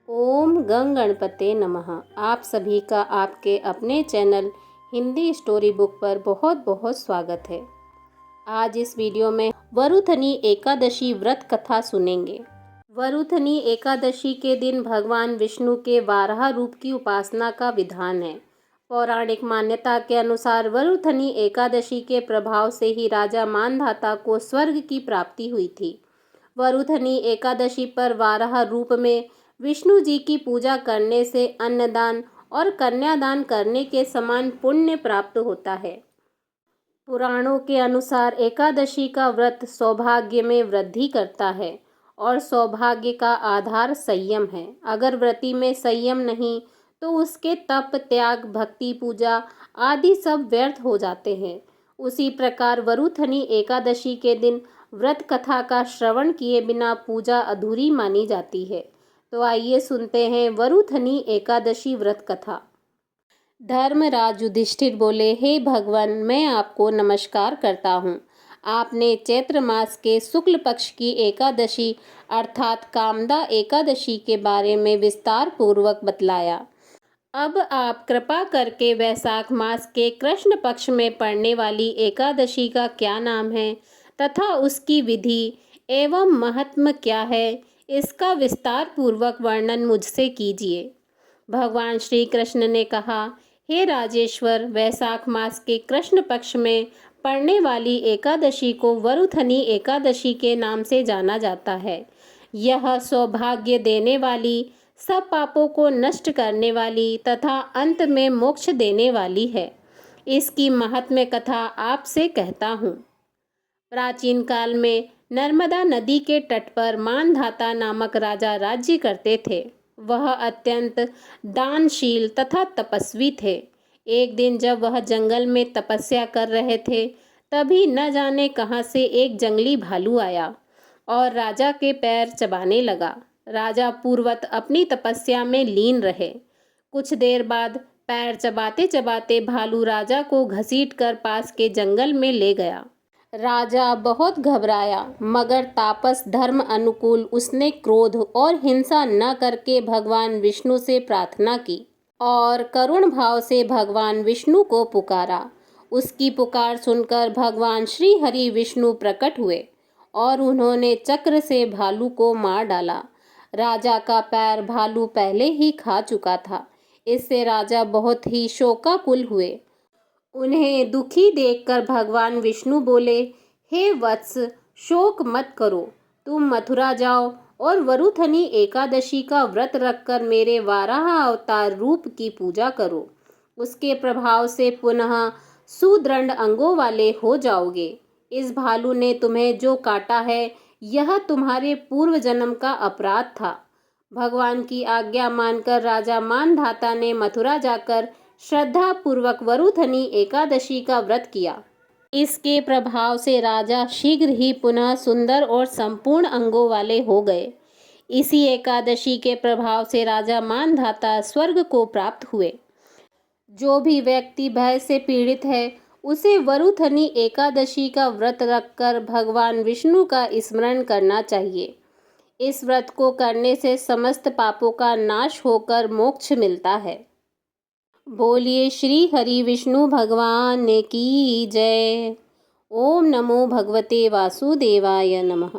ओम गंग गणपते नमः। आप सभी का आपके अपने चैनल हिंदी स्टोरी बुक पर बहुत बहुत स्वागत है। आज इस वीडियो में वरुथनी एकादशी व्रत कथा सुनेंगे। वरुथनी एकादशी के दिन भगवान विष्णु के वाराह रूप की उपासना का विधान है। पौराणिक मान्यता के अनुसार वरुथनी एकादशी के प्रभाव से ही राजा मानधाता को स्वर्ग की प्राप्ति हुई थी। वरुथनी एकादशी पर वाराह रूप में विष्णु जी की पूजा करने से अन्नदान और कन्यादान करने के समान पुण्य प्राप्त होता है। पुराणों के अनुसार एकादशी का व्रत सौभाग्य में वृद्धि करता है और सौभाग्य का आधार संयम है। अगर व्रती में संयम नहीं तो उसके तप, त्याग, भक्ति, पूजा आदि सब व्यर्थ हो जाते हैं। उसी प्रकार वरुथनी एकादशी के दिन व्रत कथा का श्रवण किए बिना पूजा अधूरी मानी जाती है। तो आइए सुनते हैं वरुथनी एकादशी व्रत कथा। धर्मराज युधिष्ठिर बोले, हे भगवान, मैं आपको नमस्कार करता हूँ। आपने चैत्र मास के शुक्ल पक्ष की एकादशी अर्थात कामदा एकादशी के बारे में विस्तार पूर्वक बतलाया। अब आप कृपा करके वैशाख मास के कृष्ण पक्ष में पड़ने वाली एकादशी का क्या नाम है तथा उसकी विधि एवं महात्म्य क्या है, इसका विस्तार पूर्वक वर्णन मुझसे कीजिए। भगवान श्री कृष्ण ने कहा, हे राजेश्वर, वैशाख मास के कृष्ण पक्ष में पड़ने वाली एकादशी को वरुथनी एकादशी के नाम से जाना जाता है। यह सौभाग्य देने वाली, सब पापों को नष्ट करने वाली तथा अंत में मोक्ष देने वाली है। इसकी महात्म्य कथा आपसे कहता हूँ। प्राचीन काल में नर्मदा नदी के तट पर मानधाता नामक राजा राज्य करते थे। वह अत्यंत दानशील तथा तपस्वी थे। एक दिन जब वह जंगल में तपस्या कर रहे थे, तभी न जाने कहां से एक जंगली भालू आया और राजा के पैर चबाने लगा। राजा पूर्वत अपनी तपस्या में लीन रहे। कुछ देर बाद पैर चबाते चबाते भालू राजा को घसीटकर पास के जंगल में ले गया। राजा बहुत घबराया, मगर तापस धर्म अनुकूल उसने क्रोध और हिंसा न करके भगवान विष्णु से प्रार्थना की और करुण भाव से भगवान विष्णु को पुकारा। उसकी पुकार सुनकर भगवान श्री हरि विष्णु प्रकट हुए और उन्होंने चक्र से भालू को मार डाला। राजा का पैर भालू पहले ही खा चुका था। इससे राजा बहुत ही शोकाकुल हुए। उन्हें दुखी देखकर भगवान विष्णु बोले, हे वत्स, शोक मत करो। तुम मथुरा जाओ और वरुथनी एकादशी का व्रत रखकर मेरे वाराह अवतार रूप की पूजा करो। उसके प्रभाव से पुनः सुदृढ़ अंगों वाले हो जाओगे। इस भालू ने तुम्हें जो काटा है, यह तुम्हारे पूर्व जन्म का अपराध था। भगवान की आज्ञा मानकर राजा मानधाता ने मथुरा जाकर श्रद्धा पूर्वक वरुथनी एकादशी का व्रत किया। इसके प्रभाव से राजा शीघ्र ही पुनः सुंदर और संपूर्ण अंगों वाले हो गए। इसी एकादशी के प्रभाव से राजा मानधाता स्वर्ग को प्राप्त हुए। जो भी व्यक्ति भय से पीड़ित है, उसे वरुथनी एकादशी का व्रत रखकर भगवान विष्णु का स्मरण करना चाहिए। इस व्रत को करने से समस्त पापों का नाश होकर मोक्ष मिलता है। बोलिए श्री हरि विष्णु भगवान की जय। ओम नमो भगवते वासुदेवाय नमः।